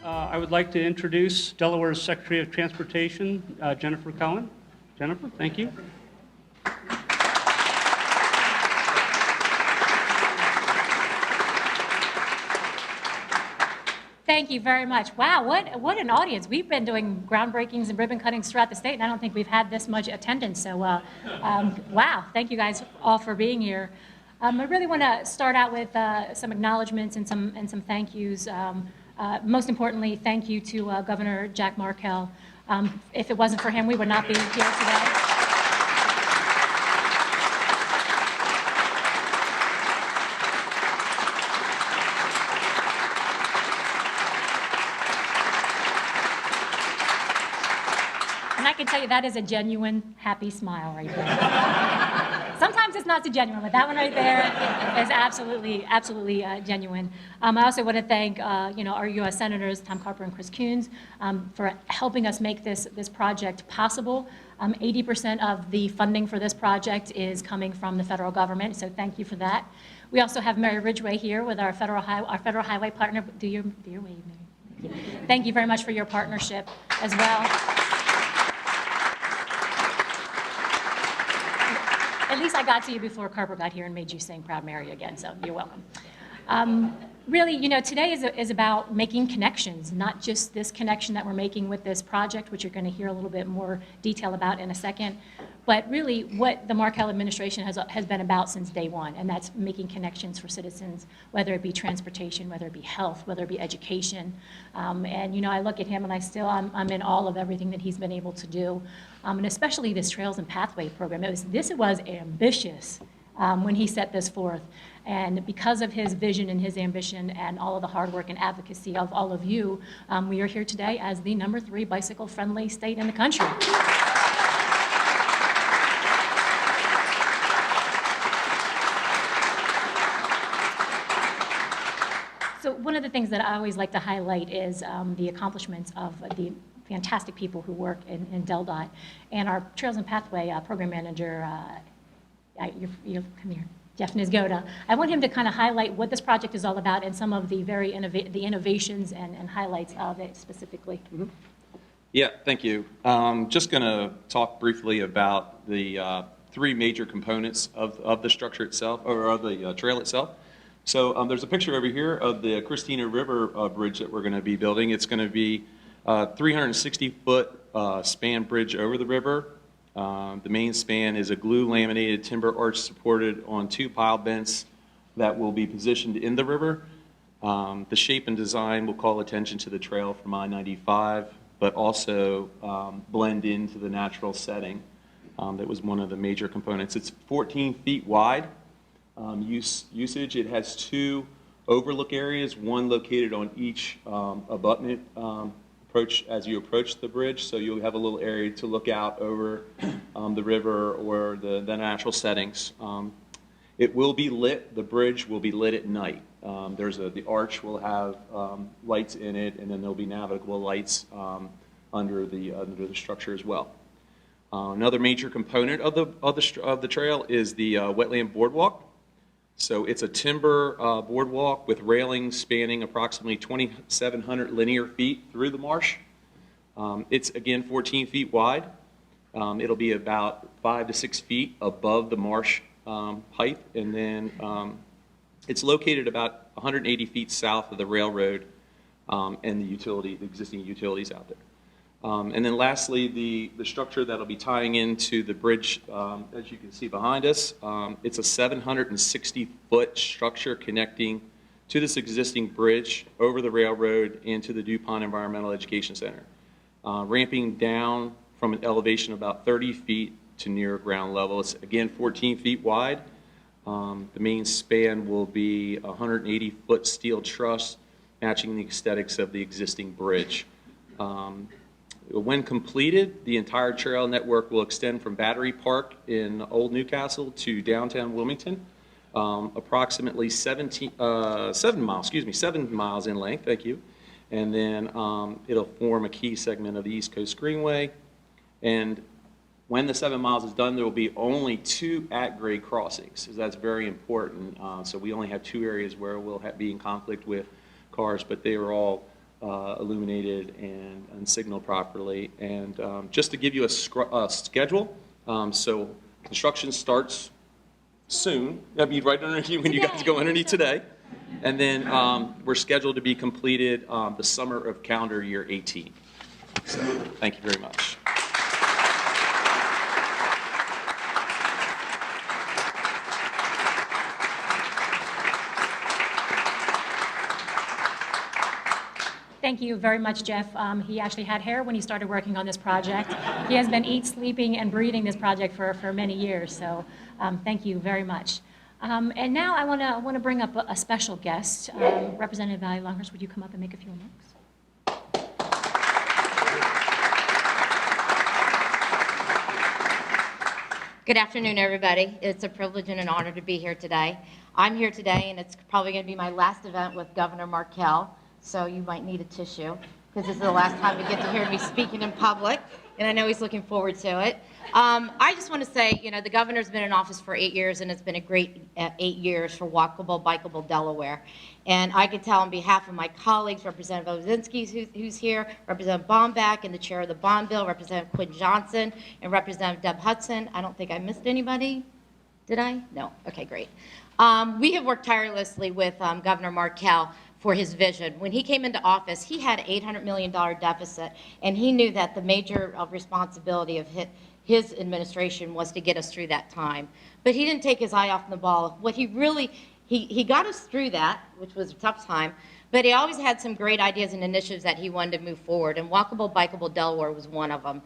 I would like to introduce Delaware's Secretary of Transportation, Jennifer Cohan. Jennifer, thank you. Thank you very much. Wow, what an audience. We've been doing groundbreakings and ribbon cuttings throughout the state, and I don't think we've had this much attendance. So, wow, thank you guys all for being here. I really want to start out with some acknowledgments and some thank yous. Most importantly, thank you to Governor Jack Markell. If it wasn't for him, we would not be here today. And I can tell you that is a genuine, happy smile right there. Sometimes it's not so genuine, but that one right there is absolutely genuine. I also want to thank our U.S. Senators, Tom Carper and Chris Coons, for helping us make this project possible. 80% of the funding for this project is coming from the federal government, so thank you for that. We also have Meyer Ridgeway here with our federal highway partner. Do your wave, Mary. Thank you very much for your partnership as well. At least I got to you before Carper got here and made you sing Proud Mary again, so you're welcome. Really, today is about making connections, not just this connection that we're making with this project, which you're going to hear a little bit more detail about in a second, but really what the Markell administration has been about since day one, and that's making connections for citizens, whether it be transportation, whether it be health, whether it be education. And I look at him and I'm in awe of everything that he's been able to do, and especially this Trails and Pathway program. This was ambitious when he set this forth. And because of his vision and his ambition and all of the hard work and advocacy of all of you, we are here today as the #3 bicycle-friendly state in the country. So one of the things that I always like to highlight is the accomplishments of the fantastic people who work in DelDOT. And our Trails and Pathway program manager, you'll come here. Jeff Nisgoda. I want him to kind of highlight what this project is all about and some of the the innovations and highlights of it specifically. Mm-hmm. Yeah, thank you. Just going to talk briefly about the 3 major components of the structure itself, or of the trail itself. So there's a picture over here of the Christina River bridge that we're going to be building. It's going to be a 360-foot span bridge over the river. The main span is a glue laminated timber arch supported on 2 pile bents that will be positioned in the river. The shape and design will call attention to the trail from I-95, but also blend into the natural setting. That was one of the major components. It's 14 feet wide. Usage, it has 2 overlook areas, one located on each abutment as you approach the bridge, so you'll have a little area to look out over the river or the natural settings. It will be lit. The bridge will be lit at night. The arch will have lights in it, and then there'll be navigable lights under the structure as well. Another major component of the trail is the Wetland Boardwalk. So it's a timber boardwalk with railings spanning approximately 2,700 linear feet through the marsh. It's, again, 14 feet wide. It'll be about 5 to 6 feet above the marsh height, and then it's located about 180 feet south of the railroad and the existing utilities out there. And then lastly, the structure that'll be tying into the bridge, as you can see behind us, it's a 760-foot structure connecting to this existing bridge over the railroad and to the DuPont Environmental Education Center, ramping down from an elevation of about 30 feet to near ground level. It's, again, 14 feet wide. The main span will be a 180-foot steel truss, matching the aesthetics of the existing bridge. When completed, the entire trail network will extend from Battery Park in Old Newcastle to downtown Wilmington, approximately 7 miles in length, thank you. And then it'll form a key segment of the East Coast Greenway. And When the 7 miles is done, there will be only 2 at-grade crossings, so that's very important. So we only have 2 areas where we'll be in conflict with cars, but they are all illuminated and signaled properly. And just to give you a schedule, so construction starts soon. I mean, right underneath when you guys go underneath today. And then we're scheduled to be completed the summer of calendar year 18. So thank you very much. Thank you very much, Jeff. He actually had hair when he started working on this project. He has been eating, sleeping, and breathing this project for many years, so thank you very much. And now I want to bring up a special guest. Representative Valley Longhurst, would you come up and make a few remarks? Good afternoon, everybody. It's a privilege and an honor to be here today. I'm here today, and it's probably going to be my last event with Governor Markell, so you might need a tissue, because this is the last time you get to hear me speaking in public, and I know he's looking forward to it. I just want to say, you know, the governor's been in office for 8 years, and it's been a great 8 years for walkable, bikeable Delaware. And I can tell on behalf of my colleagues, Representative Ozinski, who's here, Representative Baumbach, and the chair of the bond bill, Representative Quinn Johnson, and Representative Deb Hudson. I don't think I missed anybody. Did I? No. Okay, great. We have worked tirelessly with Governor Markell for his vision. When he came into office, he had an $800 million deficit, and he knew that the major responsibility of his administration was to get us through that time. But he didn't take his eye off the ball. What he really, he got us through that, which was a tough time, but he always had some great ideas and initiatives that he wanted to move forward, and walkable, bikeable Delaware was one of them.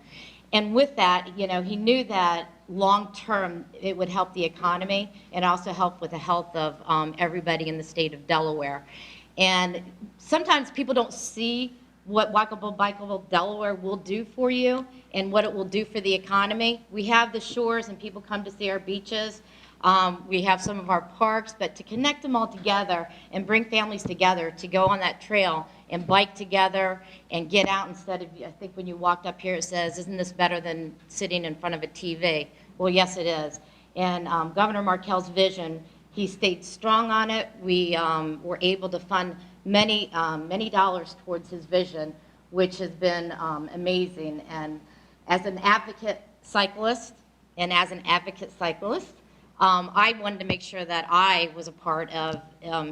And with that, you know, he knew that long-term it would help the economy and also help with the health of everybody in the state of Delaware. And sometimes people don't see what walkable, bikeable Delaware will do for you and what it will do for the economy. We have the shores and people come to see our beaches. We have some of our parks, but to connect them all together and bring families together to go on that trail and bike together and get out instead of, I think when you walked up here it says, isn't this better than sitting in front of a TV? Well, yes, it is. And Governor Markell's vision, he stayed strong on it. We were able to fund many dollars towards his vision, which has been amazing. And as an advocate cyclist, I wanted to make sure that I was a part of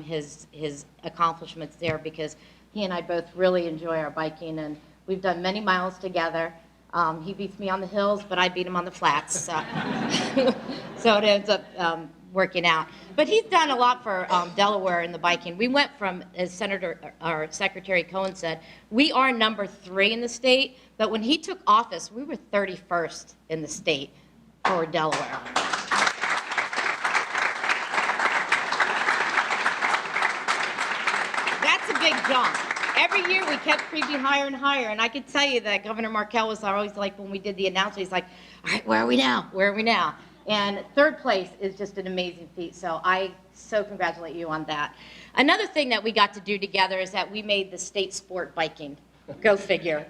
his accomplishments there, because he and I both really enjoy our biking, and we've done many miles together. He beats me on the hills, but I beat him on the flats. So, so it ends up working out. But he's done a lot for Delaware in the biking. We went from, as Secretary Cohan said, we are number 3 in the state, but when he took office, we were 31st in the state for Delaware. That's a big jump. Every year we kept creeping higher and higher, and I can tell you that Governor Markell was always like, when we did the announcement, he's like, all right, where are we now? Where are we now? And 3rd place is just an amazing feat, so I so congratulate you on that. Another thing that we got to do together is that we made the state sport biking. Go figure.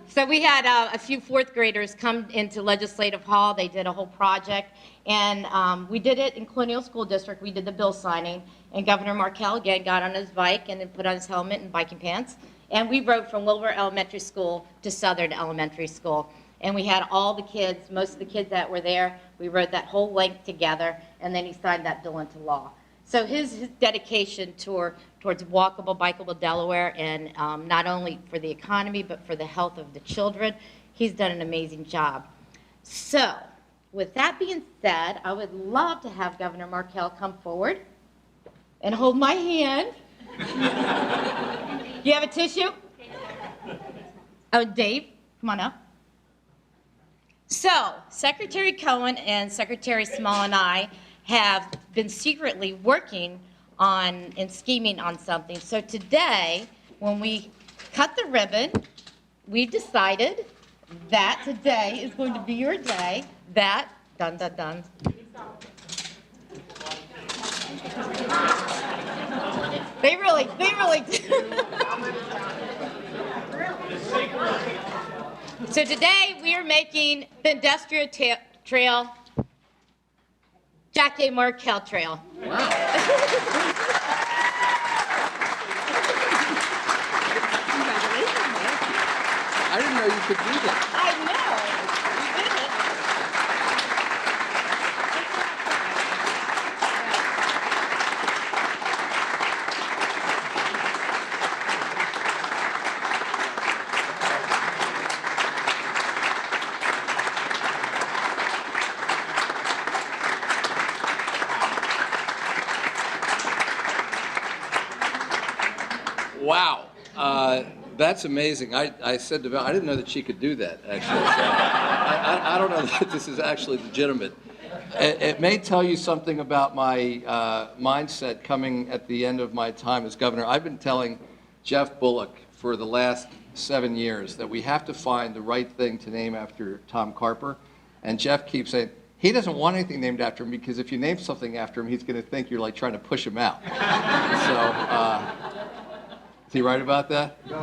So we had a few 4th graders come into Legislative Hall. They did a whole project, and we did it in Colonial School District. We did the bill signing, and Governor Markell, again, got on his bike and then put on his helmet and biking pants, and we rode from Wilbur Elementary School to Southern Elementary School. And we had all the kids, most of the kids that were there, we rode that whole length together, and then he signed that bill into law. So his dedication towards walkable, bikeable Delaware, and not only for the economy, but for the health of the children, he's done an amazing job. So, with that being said, I would love to have Governor Markell come forward and hold my hand. You have a tissue? Oh, Dave, come on up. So, Secretary Cohan and Secretary Small and I have been secretly working on and scheming on something. So today, when we cut the ribbon, we decided that today is going to be your day, that, dun, dun, dun. They really do. So today, we are making the industrial trail Jack A. Markell Trail. I didn't know you could do that. I know. We did it. Wow. That's amazing. I said to Val, I didn't know that she could do that, actually. So I don't know that this is actually legitimate. It may tell you something about my mindset coming at the end of my time as governor. I've been telling Jeff Bullock for the last 7 years that we have to find the right thing to name after Tom Carper. And Jeff keeps saying, he doesn't want anything named after him because if you name something after him, he's going to think you're like trying to push him out. So, is he right about that? No.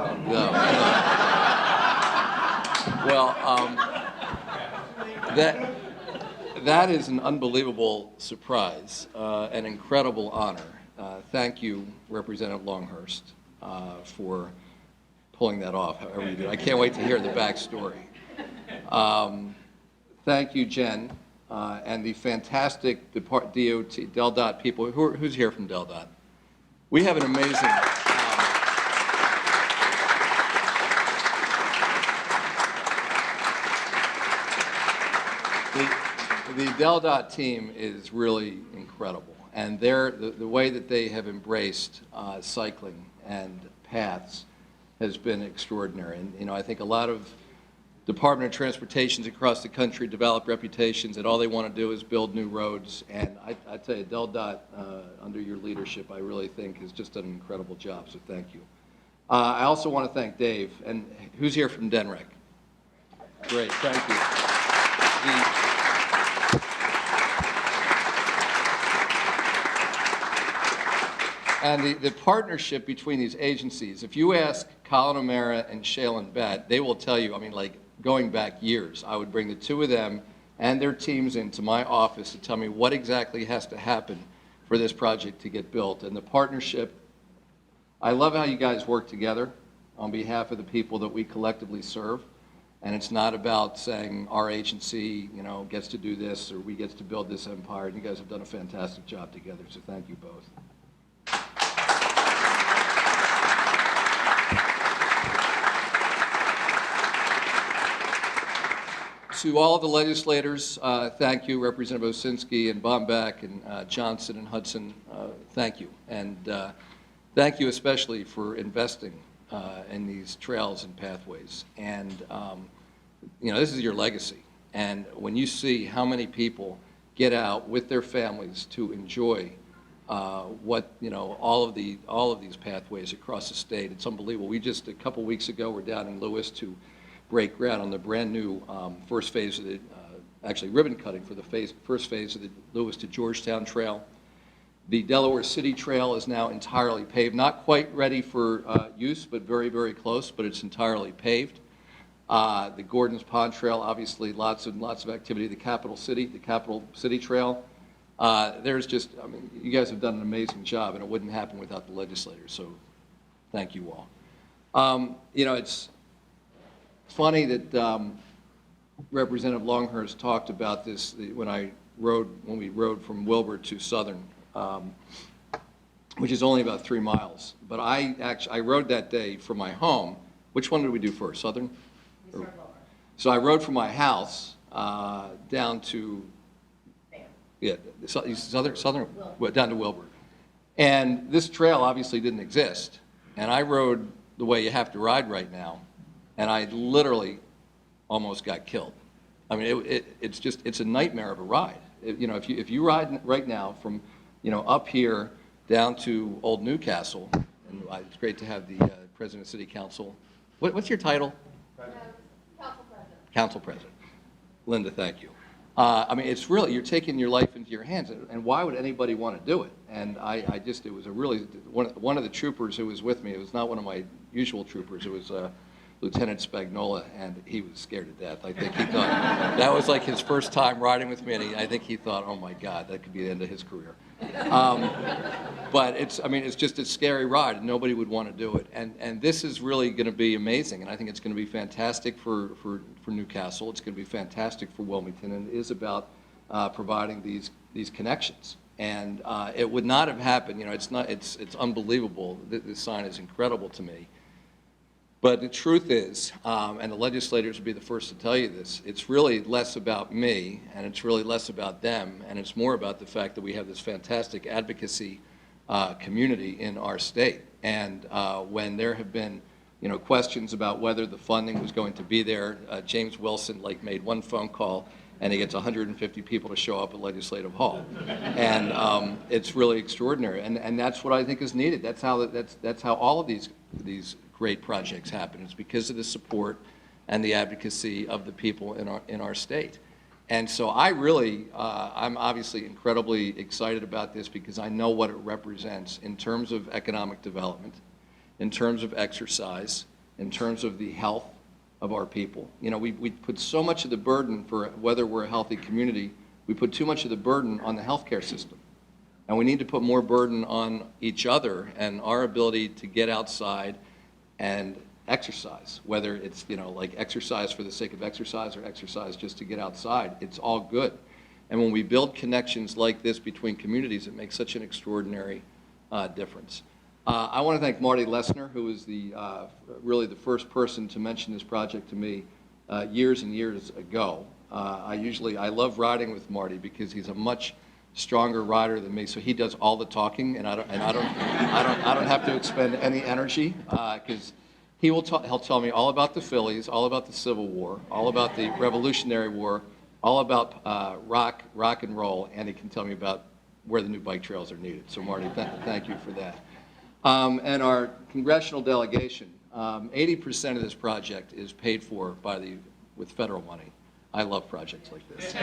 Well, that is an unbelievable surprise, an incredible honor. Thank you, Representative Longhurst, for pulling that off, however you did. I can't wait to hear the backstory. Thank you, Jen, and the fantastic DelDOT people. Who's here from DelDOT? We have an amazing... The DelDOT team is really incredible, and the way that they have embraced cycling and paths has been extraordinary. And I think a lot of Department of Transportations across the country develop reputations that all they want to do is build new roads. And I tell you, DelDOT, under your leadership, I really think has just done an incredible job. So thank you. I also want to thank Dave. And who's here from DNREC? Great, thank you. And the partnership between these agencies, if you ask Colin O'Mara and Shaylin Bett, they will tell you, I mean, like going back years, I would bring the two of them and their teams into my office to tell me what exactly has to happen for this project to get built. And the partnership, I love how you guys work together on behalf of the people that we collectively serve. And it's not about saying our agency, gets to do this or we get to build this empire. And you guys have done a fantastic job together, so thank you both. To all of the legislators, thank you, Representative Osinski and Bomback and Johnson and Hudson, thank you. And thank you especially for investing in these trails and pathways. And, this is your legacy. And when you see how many people get out with their families to enjoy all of these pathways across the state, it's unbelievable. We just, a couple weeks ago, were down in Lewis to break ground on the brand new first phase of the, actually ribbon cutting for the first phase of the Lewis to Georgetown Trail. The Delaware City Trail is now entirely paved, not quite ready for use, but very, very close, but it's entirely paved. The Gordon's Pond Trail, obviously lots of activity. The Capital City Trail. There's just, you guys have done an amazing job, and it wouldn't happen without the legislators, so thank you all. It's funny that Representative Longhurst talked about this when we rode from Wilbur to Southern, which is only about 3 miles. But I rode that day from my home. Which one did we do first, Southern? So I rode from my house down to Southern, down to Wilbur. And this trail obviously didn't exist. And I rode the way you have to ride right now. And I literally almost got killed. It's a nightmare of a ride. If you ride right now from, up here down to Old Newcastle, and it's great to have the President of City Council. What's your title? Council President. Council President. Linda, thank you. It's really, you're taking your life into your hands, and why would anybody want to do it? And it was one of the troopers who was with me. It was not one of my usual troopers. It was Lieutenant Spagnola, and he was scared to death. I think he thought that was like his first time riding with me, and I think he thought, oh my God, that could be the end of his career. But it's just a scary ride, and nobody would want to do it. And this is really going to be amazing, and I think it's going to be fantastic for Newcastle. It's going to be fantastic for Wilmington, and it is about providing these connections. And it would not have happened. It's unbelievable. This sign is incredible to me. But the truth is, and the legislators will be the first to tell you this, it's really less about me, and it's really less about them, and it's more about the fact that we have this fantastic advocacy community in our state. And when there have been, questions about whether the funding was going to be there, James Wilson made one phone call, and he gets 150 people to show up at Legislative Hall, and it's really extraordinary. And that's what I think is needed. That's how all of these great projects happen. It's because of the support and the advocacy of the people in our state. And so I'm obviously incredibly excited about this because I know what it represents in terms of economic development, in terms of exercise, in terms of the health of our people. We put so much of the burden for whether we're a healthy community, we put too much of the burden on the healthcare system. And we need to put more burden on each other and our ability to get outside and exercise, whether it's, exercise for the sake of exercise or exercise just to get outside. It's all good. And when we build connections like this between communities, it makes such an extraordinary difference. I want to thank Marty Lessner, who was really the first person to mention this project to me years and years ago. I love riding with Marty because he's a much stronger rider than me, so he does all the talking, and I don't have to expend any energy because he'll tell me all about the Phillies, all about the Civil War, all about the Revolutionary War, all about rock and roll, and he can tell me about where the new bike trails are needed. So Marty, thank you for that. And our congressional delegation, 80% of this project is paid for with federal money. I love projects like this.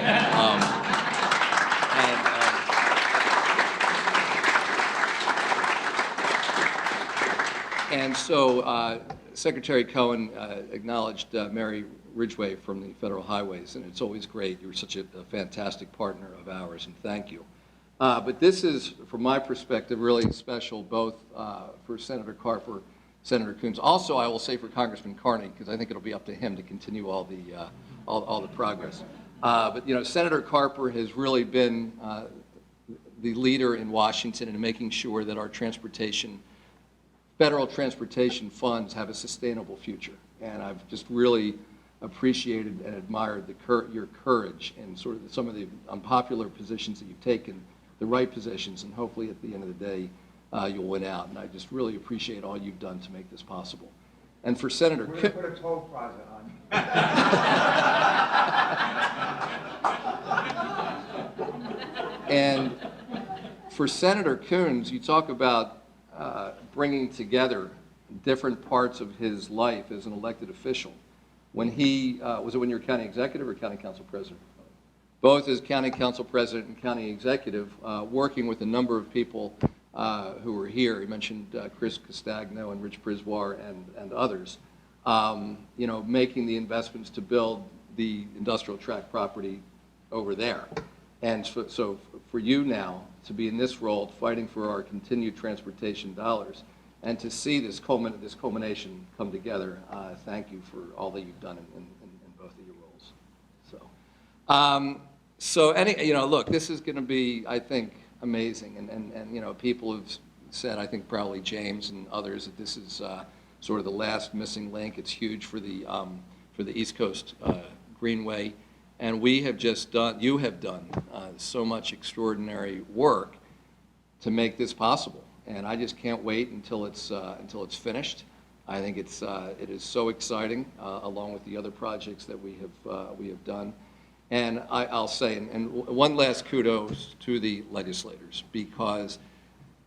And so Secretary Cohan acknowledged Mary Ridgway from the Federal Highways, and it's always great. You're such a fantastic partner of ours, and thank you. But this is, from my perspective, really special, both for Senator Carper, Senator Coons. Also, I will say for Congressman Carney, because I think it'll be up to him to continue all the progress. But Senator Carper has really been the leader in Washington in making sure that our federal transportation funds have a sustainable future. And I've just really appreciated and admired your courage and sort of some of the unpopular positions that you've taken, the right positions, and hopefully at the end of the day, you'll win out. And I just really appreciate all you've done to make this possible. And for Senator We're going to put a toll plaza on. And for Senator Coons, you talk about bringing together different parts of his life as an elected official. When he, was it when you were county executive or county council president? Both as county council president and county executive, working with a number of people who were here. He mentioned Chris Costagno and Rich Priswar and others, making the investments to build the industrial tract property over there. And so for you now to be in this role, fighting for our continued transportation dollars, and to see this culmination come together, thank you for all that you've done in both of your roles. Look, this is going to be, I think, amazing. And people have said, I think probably James and others, that this is sort of the last missing link. It's huge for the East Coast Greenway. And you have done so much extraordinary work to make this possible. And I just can't wait until it's finished. I think it is so exciting, along with the other projects that we have done. And I'll say, and one last kudos to the legislators, because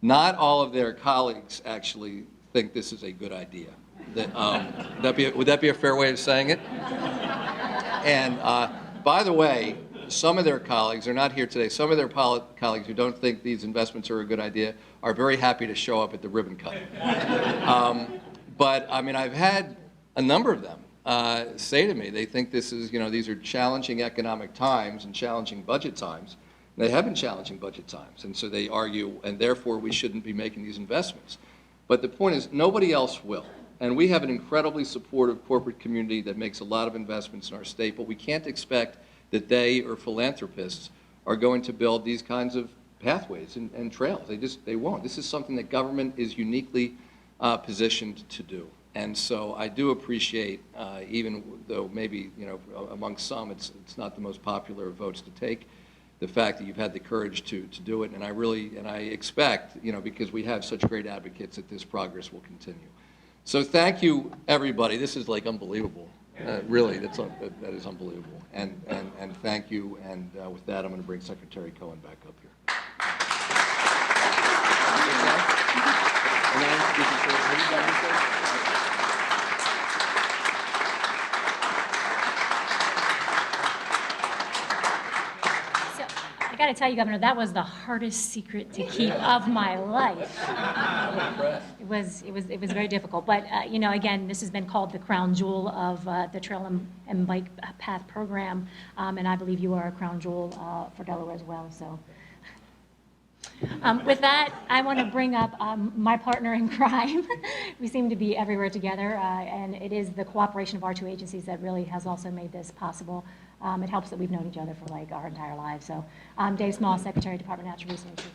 not all of their colleagues actually think this is a good idea. Would that be a fair way of saying it? And by the way, some of their colleagues are not here today. Some of their colleagues who don't think these investments are a good idea are very happy to show up at the ribbon cutting. But I mean, I've had a number of them say to me they think this is, these are challenging economic times and challenging budget times. They have been challenging budget times, and so they argue, and therefore we shouldn't be making these investments. But the point is, nobody else will. And we have an incredibly supportive corporate community that makes a lot of investments in our state, but we can't expect that they or philanthropists are going to build these kinds of pathways and trails. They won't. This is something that government is uniquely positioned to do. And so I do appreciate, even though maybe, among some it's not the most popular of votes to take, the fact that you've had the courage to do it. And I expect, because we have such great advocates, that this progress will continue. So thank you, everybody. This is like unbelievable. Really, that is unbelievable. And thank you. And with that, I'm going to bring Secretary Cohan back up here. And then, you can say, have you done anything? I got to tell you, Governor, that was the hardest secret to keep of my life. It was very difficult. But, again, this has been called the crown jewel of the Trail and Bike Path Program, and I believe you are a crown jewel for Delaware as well. So, with that, I want to bring up my partner in crime. We seem to be everywhere together, and it is the cooperation of our two agencies that really has also made this possible. It helps that we've known each other for our entire lives. So, Dave Small, Secretary, Department of Natural Resources.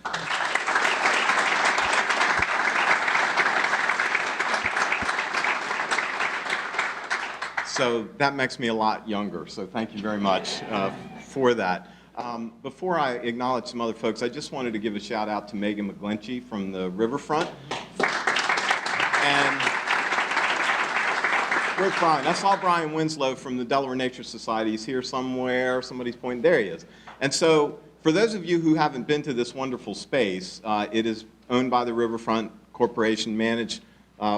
So that makes me a lot younger, so thank you very much for that. Before I acknowledge some other folks, I just wanted to give a shout out to Megan McGlinchey from the Riverfront. And where's Brian? I saw Brian Winslow from the Delaware Nature Society. He's here somewhere. Somebody's pointing. There he is. And so for those of you who haven't been to this wonderful space, it is owned by the Riverfront Corporation, managed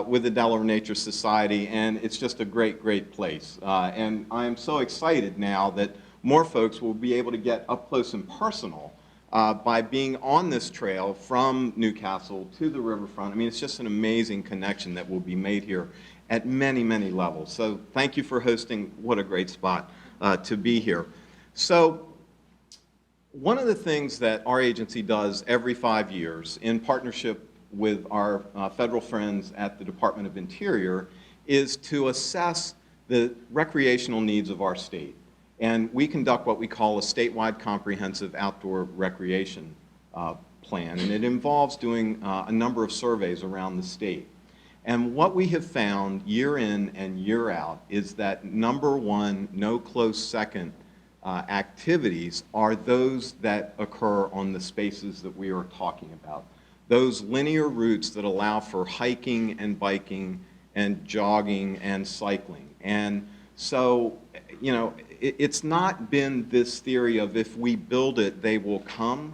with the Delaware Nature Society, and it's just a great, great place. And I am so excited now that more folks will be able to get up close and personal by being on this trail from Newcastle to the riverfront. I mean, it's just an amazing connection that will be made here at many, many levels. So thank you for hosting. What a great spot to be here. So one of the things that our agency does every 5 years in partnership with our federal friends at the Department of Interior is to assess the recreational needs of our state. And we conduct what we call a statewide comprehensive outdoor recreation plan, and it involves doing a number of surveys around the state. And what we have found year in and year out is that number one, no close second activities are those that occur on the spaces that we are talking about. Those linear routes that allow for hiking and biking and jogging and cycling. And so, it's not been this theory of if we build it, they will come.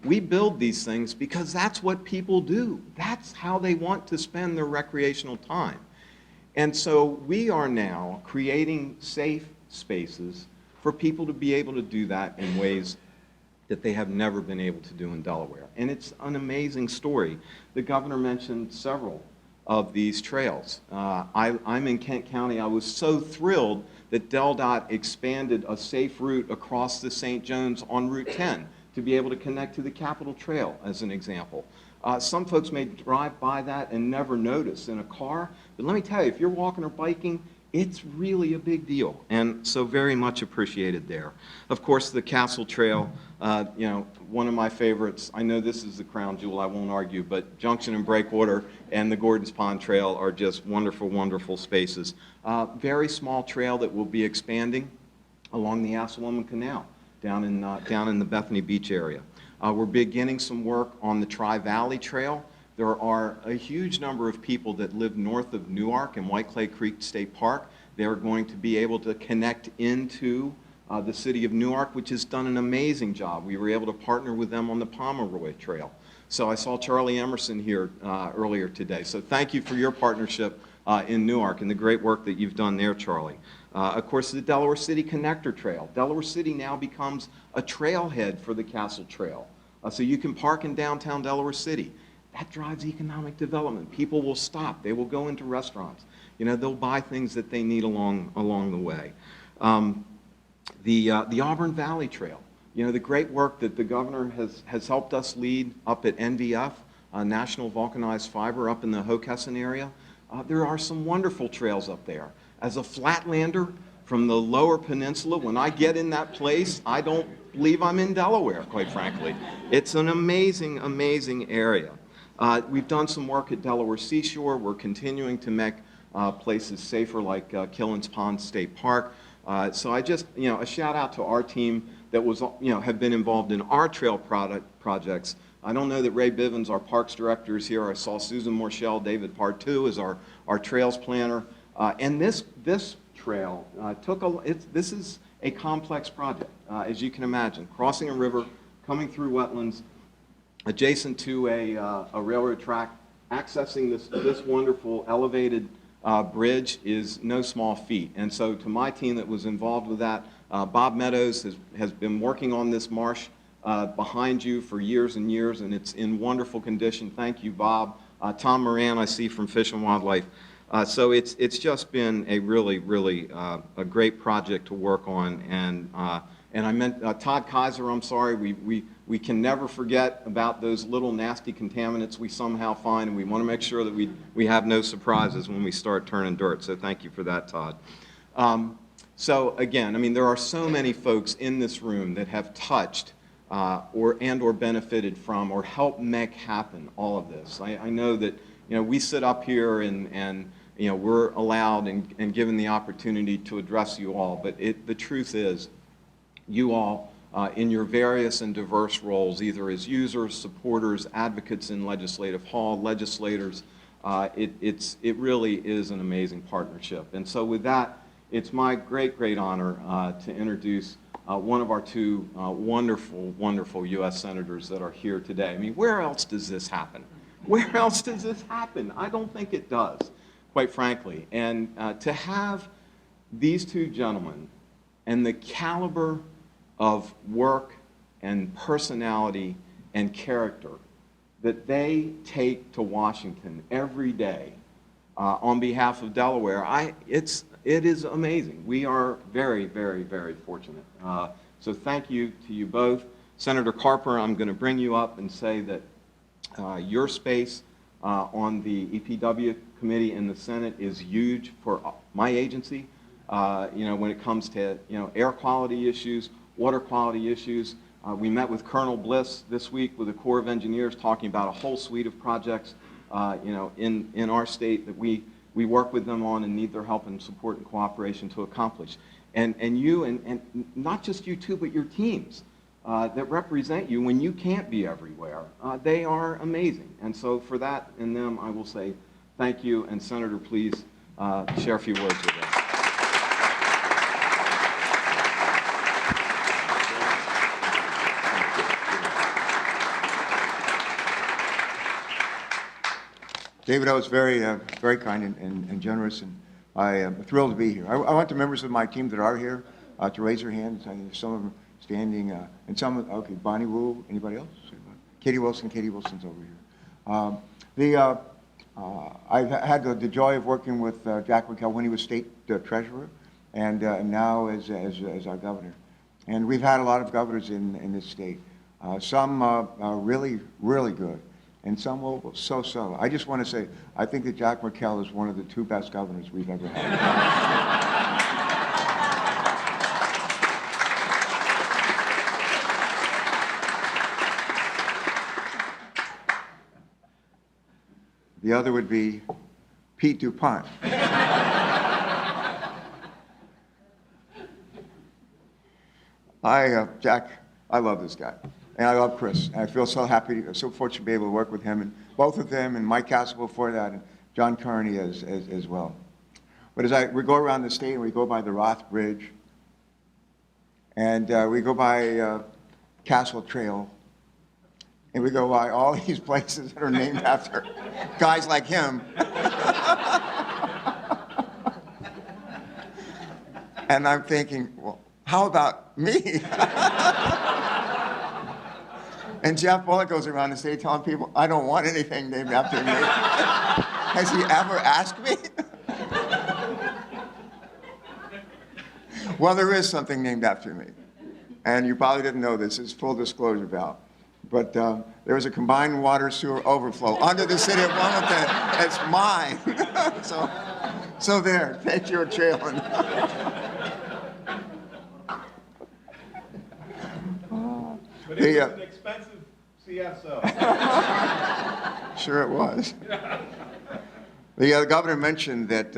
We build these things because that's what people do. That's how they want to spend their recreational time. And so we are now creating safe spaces for people to be able to do that in ways that they have never been able to do in Delaware. And it's an amazing story. The governor mentioned several of these trails. I'm in Kent County. I was so thrilled that DelDOT expanded a safe route across the St. Jones on Route 10 to be able to connect to the Capitol Trail, as an example. Some folks may drive by that and never notice in a car, but let me tell you, if you're walking or biking, it's really a big deal, and so very much appreciated there. Of course, the Castle Trail, one of my favorites. I know this is the crown jewel, I won't argue, but Junction and Breakwater and the Gordon's Pond Trail are just wonderful, wonderful spaces. Very small trail that will be expanding along the Assawamma Canal down in the Bethany Beach area. We're beginning some work on the Tri-Valley Trail. There are a huge number of people that live north of Newark and White Clay Creek State Park. They're going to be able to connect into the city of Newark, which has done an amazing job. We were able to partner with them on the Pomeroy Trail. So I saw Charlie Emerson here earlier today. So thank you for your partnership in Newark and the great work that you've done there, Charlie. Of course, the Delaware City Connector Trail. Delaware City now becomes a trailhead for the Castle Trail. So you can park in downtown Delaware City. That drives economic development. People will stop. They will go into restaurants. they'll buy things that they need along the way. The Auburn Valley Trail, the great work that the governor has helped us lead up at NVF, National Vulcanized Fiber up in the Hockessin area. There are some wonderful trails up there. As a flatlander from the lower peninsula, when I get in that place, I don't believe I'm in Delaware, quite frankly. It's an amazing, amazing area. We've done some work at Delaware Seashore. We're continuing to make places safer, like Killens Pond State Park. So I just, a shout out to our team that was, have been involved in our trail projects. I don't know that Ray Bivens, our parks director, is here. I saw Susan Morshell, David Partout is our trails planner. And this trail this is a complex project, as you can imagine. Crossing a river, coming through wetlands, adjacent to a railroad track, accessing this wonderful elevated bridge is no small feat. And so to my team that was involved with that, Bob Meadows has been working on this marsh behind you for years and years, and it's in wonderful condition. Thank you, Bob. Tom Moran, I see from Fish and Wildlife. So it's just been a really a great project to work on. And I meant Todd Kaiser, I'm sorry, we can never forget about those little nasty contaminants we somehow find, and we want to make sure that we have no surprises when we start turning dirt. So thank you for that, Todd. So again, I mean, there are so many folks in this room that have touched or benefited from or helped make happen all of this. I know that we sit up here and we're allowed and given the opportunity to address you all, but the truth is, you all, in your various and diverse roles, either as users, supporters, advocates in Legislative Hall, legislators, it really is an amazing partnership. And so with that, it's my great honor to introduce one of our two wonderful U.S. senators that are here today. I mean, where else does this happen? Where else does this happen? I don't think it does, quite frankly. And to have these two gentlemen and the caliber of work and personality and character that they take to Washington every day on behalf of Delaware, it is amazing. We are very fortunate. So thank you to you both. Senator Carper, I'm going to bring you up and say that your space on the EPW committee in the Senate is huge for my agency. When it comes to air quality issues, water quality issues. We met with Colonel Bliss this week with the Corps of Engineers talking about a whole suite of projects in our state that we work with them on and need their help and support and cooperation to accomplish. And you, and not just you two, but your teams that represent you when you can't be everywhere, they are amazing. And so for that and them, I will say thank you. And Senator, please share a few words with us. David, I was very kind and generous, and I am thrilled to be here. I want the members of my team that are here to raise their hands. Some of them standing, and some, okay, Bonnie Wu, anybody else? Katie Wilson's over here. I've had the joy of working with Jack Markell when he was state treasurer, and now as our governor. And we've had a lot of governors in this state. Some really good, and some so-so. I just want to say, I think that Jack Markell is one of the two best governors we've ever had. The other would be Pete DuPont. Jack, I love this guy. And I love Chris. And I feel so happy, so fortunate to be able to work with him, and both of them, and Mike Castle before that, and John Kearney as well. But as we go around the state, and we go by the Roth Bridge, and we go by Castle Trail, and we go by all these places that are named after guys like him. And I'm thinking, well, how about me? And Jeff Bullock goes around the state telling people, I don't want anything named after me. Has he ever asked me? Well, there is something named after me. And you probably didn't know this. It's full disclosure, Val. But there was a combined water sewer overflow under the city of Wilmington. It's mine. so there, take your trailing. But it was an expensive CSO. Sure it was. The governor mentioned that,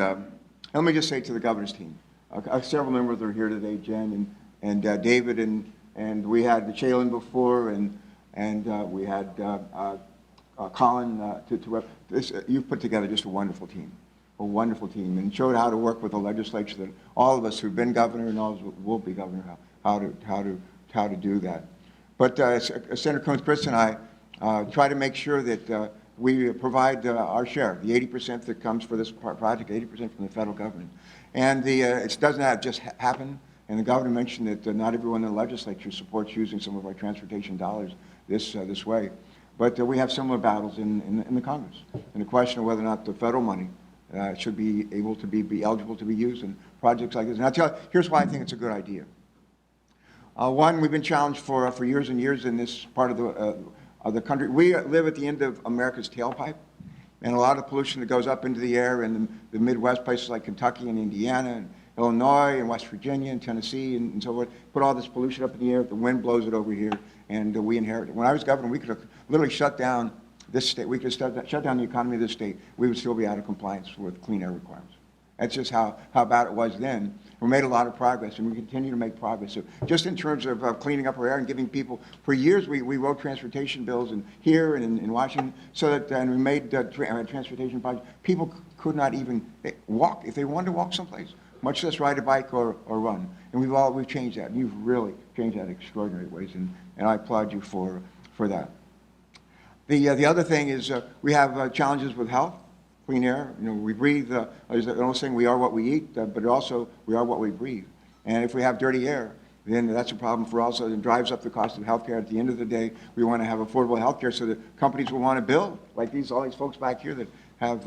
let me just say to the governor's team, several members are here today, Jen and David, and we had the Chalin before, and we had Colin. You've put together just a wonderful team, and showed how to work with the legislature, that all of us who've been governor and all of us who will be governor, how to do that. But Senator Coons, Chris, and I try to make sure that we provide our share, the 80% that comes for this project, 80% from the federal government. And it doesn't just happen. And the governor mentioned that not everyone in the legislature supports using some of our transportation dollars this way. But we have similar battles in the Congress. And the question of whether or not the federal money should be able to be eligible to be used in projects like this. And I'll tell you, here's why I think it's a good idea. One, we've been challenged for years and years in this part of the country. We live at the end of America's tailpipe, and a lot of pollution that goes up into the air in the Midwest, places like Kentucky and Indiana and Illinois and West Virginia and Tennessee and so forth, put all this pollution up in the air. The wind blows it over here, and we inherit it. When I was governor, we could have literally shut down this state. We could have shut down the economy of this state. We would still be out of compliance with clean air requirements. That's just how bad it was then. We made a lot of progress, and we continue to make progress. So just in terms of cleaning up our air and giving people, for years we wrote transportation bills here and in Washington, so that, and we made transportation projects. People could not even walk if they wanted to walk someplace, much less ride a bike or run. And we've changed that. You've really changed that in extraordinary ways, and I applaud you for that. The other thing is we have challenges with health. Clean air, we breathe, there's an old saying, we are what we eat, but also we are what we breathe. And if we have dirty air, then that's a problem for us. It drives up the cost of healthcare. At the end of the day, we want to have affordable healthcare so that companies will want to build, like all these folks back here that have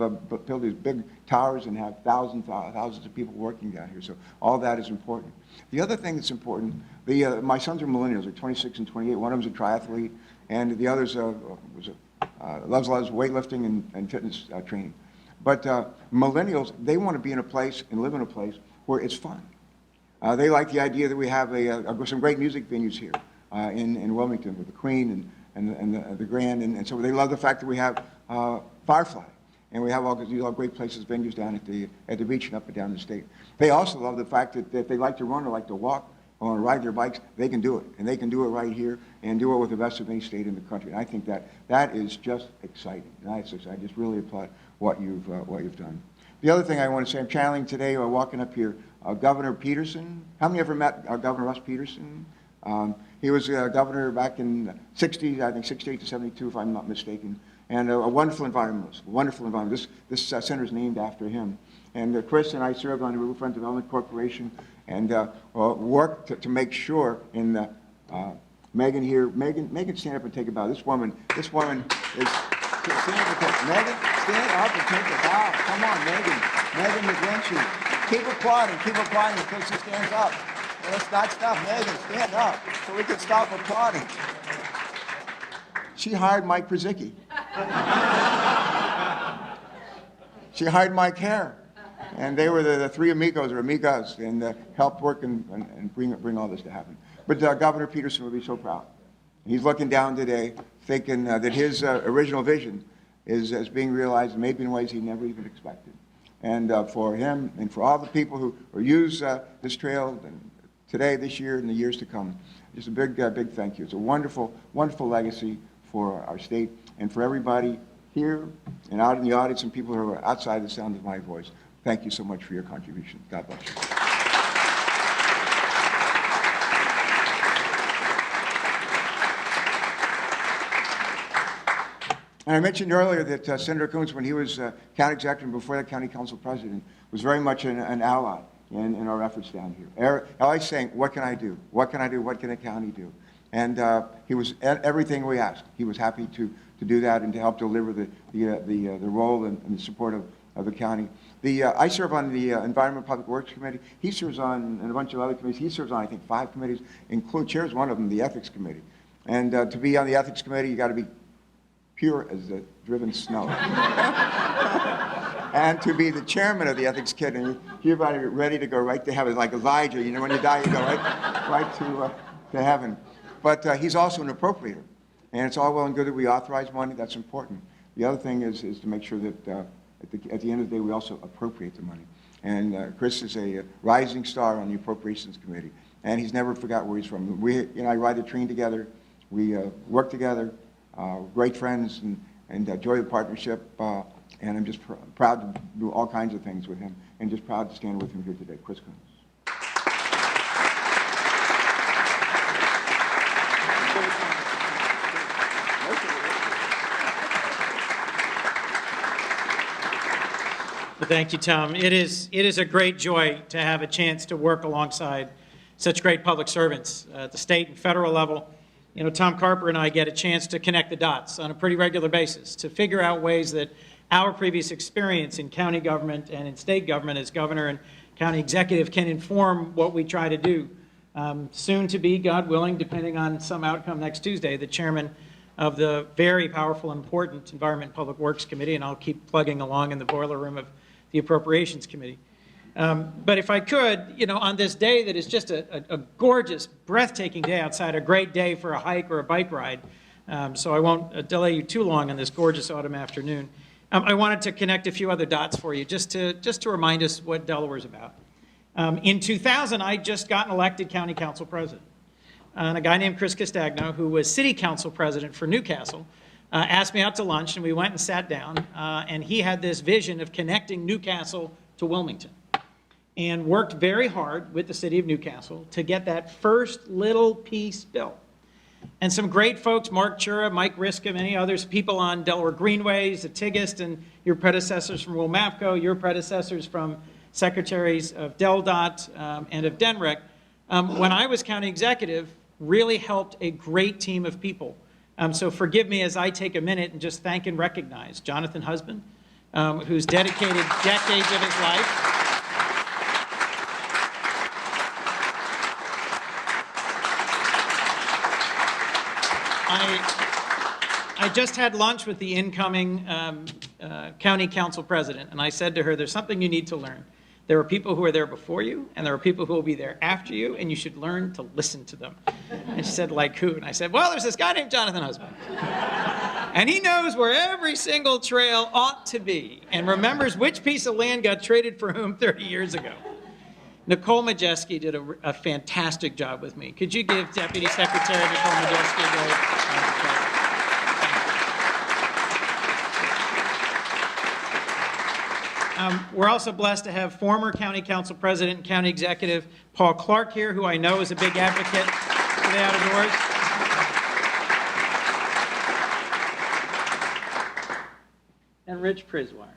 built these big towers and have thousands of people working down here. So all that is important. The other thing that's important, my sons are millennials, they're 26 and 28. One of them's a triathlete, and the other's loves weightlifting and fitness training. But millennials, they want to be in a place and live in a place where it's fun. They like the idea that we have some great music venues here in Wilmington with the Queen and the Grand, and so they love the fact that we have Firefly, and we have all these great places, venues down at the beach and up and down the state. They also love the fact that if they like to run or like to walk or ride their bikes, they can do it, and they can do it right here and do it with the best of any state in the country. And I think that is just exciting. And I just really applaud what you've done. The other thing I want to say, I'm channeling today, walking up here, Governor Peterson. How many ever met Governor Russ Peterson? He was governor back in the 60s, I think 68 to 72, if I'm not mistaken, and a wonderful environmentalist, wonderful environmentalist. This center is named after him. And Chris and I served on the Riverfront Development Corporation and worked to make sure Megan here, Megan, stand up and take a bow. This woman is, stand up and take, Megan, stand up and take a bow. Come on, Megan McGlinchey. Keep applauding until she stands up. And let's not stop. Megan, stand up so we can stop applauding. She hired Mike Przicki. She hired Mike Hare. And they were the three amigos or amigas and helped work and bring all this to happen. But Governor Peterson would be so proud. He's looking down today thinking that his original vision is being realized maybe in ways he never even expected. And for him and for all the people who use this trail today, this year, and the years to come, just a big thank you. It's a wonderful, wonderful legacy for our state and for everybody here and out in the audience and people who are outside the sound of my voice. Thank you so much for your contribution. God bless you. And I mentioned earlier that Senator Coons, when he was county executive before that county council president, was very much an ally in our efforts down here. Always saying, what can I do? What can I do? What can a county do? And he was everything we asked. He was happy to do that and to help deliver the role and the support of the county. I serve on the Environment Public Works Committee. He serves on, and a bunch of other committees. He serves on, I think, 5 committees, chairs one of them, the Ethics Committee. And to be on the Ethics Committee, you got to be pure as the driven snow. And to be the chairman of the Ethics Committee, you're about ready to go right to heaven, like Elijah. You know, when you die, you go right to heaven. But he's also an appropriator. And it's all well and good that we authorize money. That's important. The other thing is to make sure that at the end of the day, we also appropriate the money. And Chris is a rising star on the Appropriations Committee. And he's never forgot where he's from. I ride the train together. We work together, great friends, and enjoy the partnership. And I'm just proud to do all kinds of things with him, and just proud to stand with him here today. Chris Coons. Well, thank you, Tom. It is a great joy to have a chance to work alongside such great public servants at the state and federal level. You know, Tom Carper and I get a chance to connect the dots on a pretty regular basis to figure out ways that our previous experience in county government and in state government as governor and county executive can inform what we try to do. Soon to be, God willing, depending on some outcome next Tuesday, the chairman of the very powerful and important Environment and Public Works Committee, and I'll keep plugging along in the boiler room of the Appropriations Committee. But if I could, you know, on this day that is just a gorgeous, breathtaking day outside, a great day for a hike or a bike ride, so I won't delay you too long on this gorgeous autumn afternoon. I wanted to connect a few other dots for you, just to remind us what Delaware's about. In 2000, I just gotten elected county council president. And a guy named Chris Castagno, who was city council president for Newcastle, asked me out to lunch, and we went and sat down, and he had this vision of connecting Newcastle to Wilmington, and worked very hard with the city of Newcastle to get that first little piece built. And some great folks, Mark Chura, Mike Riska, many others, people on Delaware Greenways, Atigist, and your predecessors from WMAPCO, your predecessors from secretaries of DelDOT and of DNREC, when I was county executive, really helped a great team of people. So forgive me as I take a minute and just thank and recognize Jonathan Husband, who's dedicated decades of his life. I just had lunch with the incoming county council president, and I said to her, there's something you need to learn. There are people who are there before you, and there are people who will be there after you, and you should learn to listen to them. And she said, like who? And I said, well, there's this guy named Jonathan Husband. And he knows where every single trail ought to be, and remembers which piece of land got traded for whom 30 years ago. Nicole Majeski did a fantastic job with me. Could you give Deputy Secretary Nicole Majeski a vote? We're also blessed to have former County Council President and County Executive Paul Clark here, who I know is a big advocate for the out of doors. And Rich Priswar.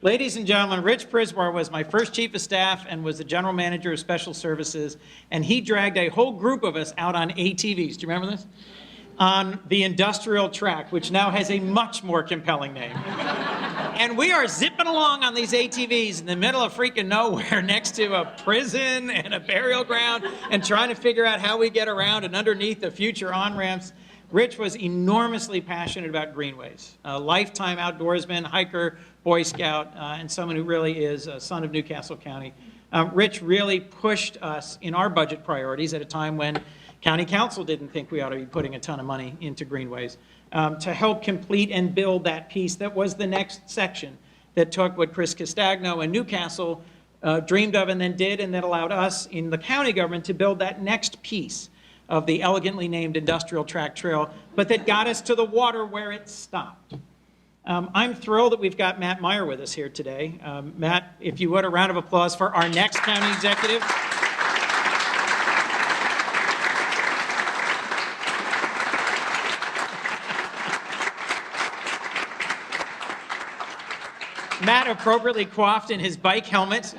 Ladies and gentlemen, Rich Priswar was my first chief of staff and was the general manager of special services, and he dragged a whole group of us out on ATVs. Do you remember this? On the industrial track, which now has a much more compelling name. And we are zipping along on these ATVs in the middle of freaking nowhere next to a prison and a burial ground and trying to figure out how we get around and underneath the future on-ramps. Rich was enormously passionate about greenways, a lifetime outdoorsman, hiker, Boy Scout, and someone who really is a son of Newcastle County. Rich really pushed us in our budget priorities at a time when County Council didn't think we ought to be putting a ton of money into greenways, to help complete and build that piece that was the next section that took what Chris Castagno and Newcastle dreamed of and then did, and that allowed us in the county government to build that next piece of the elegantly named industrial track trail, but that got us to the water where it stopped. I'm thrilled that we've got Matt Meyer with us here today. Matt, if you would, a round of applause for our next county executive. Matt appropriately coiffed in his bike helmet,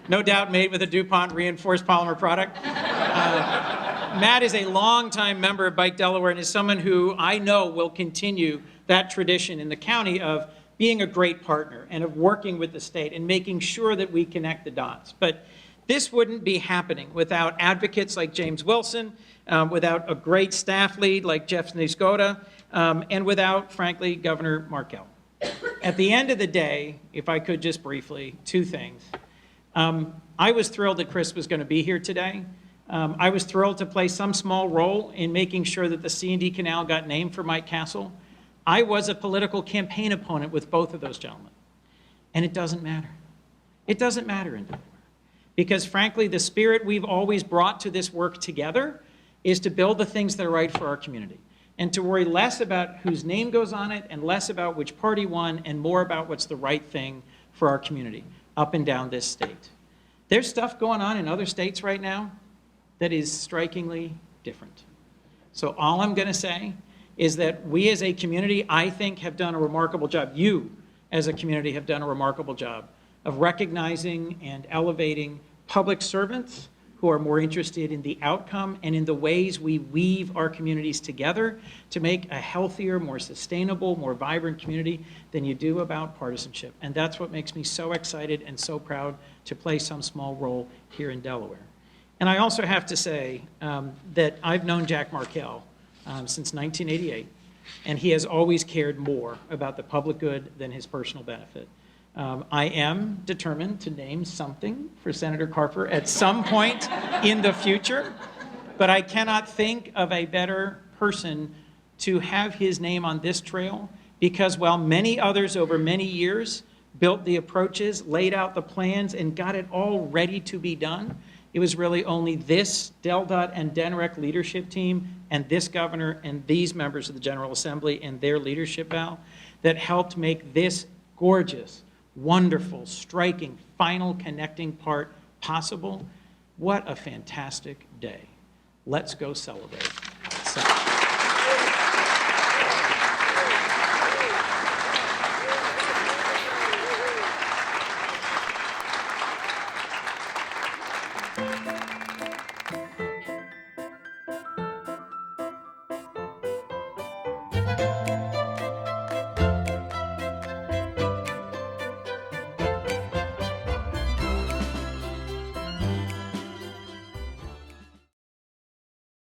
no doubt made with a DuPont reinforced polymer product. Matt is a longtime member of Bike Delaware and is someone who I know will continue that tradition in the county of being a great partner and of working with the state and making sure that we connect the dots. But this wouldn't be happening without advocates like James Wilson, without a great staff lead like Jeff Niskoda, and without, frankly, Governor Markell. At the end of the day, if I could just briefly, two things. I was thrilled that Chris was going to be here today. I was thrilled to play some small role in making sure that the C&D Canal got named for Mike Castle. I was a political campaign opponent with both of those gentlemen. And it doesn't matter. It doesn't matter in Delaware. Because frankly, the spirit we've always brought to this work together is to build the things that are right for our community. And to worry less about whose name goes on it and less about which party won and more about what's the right thing for our community up and down this state. There's stuff going on in other states right now that is strikingly different. So all I'm going to say is that we as a community, I think, have done a remarkable job. You as a community have done a remarkable job of recognizing and elevating public servants who are more interested in the outcome and in the ways we weave our communities together to make a healthier, more sustainable, more vibrant community than you do about partisanship. And that's what makes me so excited and so proud to play some small role here in Delaware. And I also have to say that I've known Jack Markell since 1988, and he has always cared more about the public good than his personal benefit. I am determined to name something for Senator Carper at some point in the future, but I cannot think of a better person to have his name on this trail, because while many others over many years built the approaches, laid out the plans, and got it all ready to be done, it was really only this DelDOT and DNREC leadership team and this governor and these members of the General Assembly and their leadership, Val, that helped make this gorgeous, wonderful, striking, final connecting part possible. What a fantastic day. Let's go celebrate. So.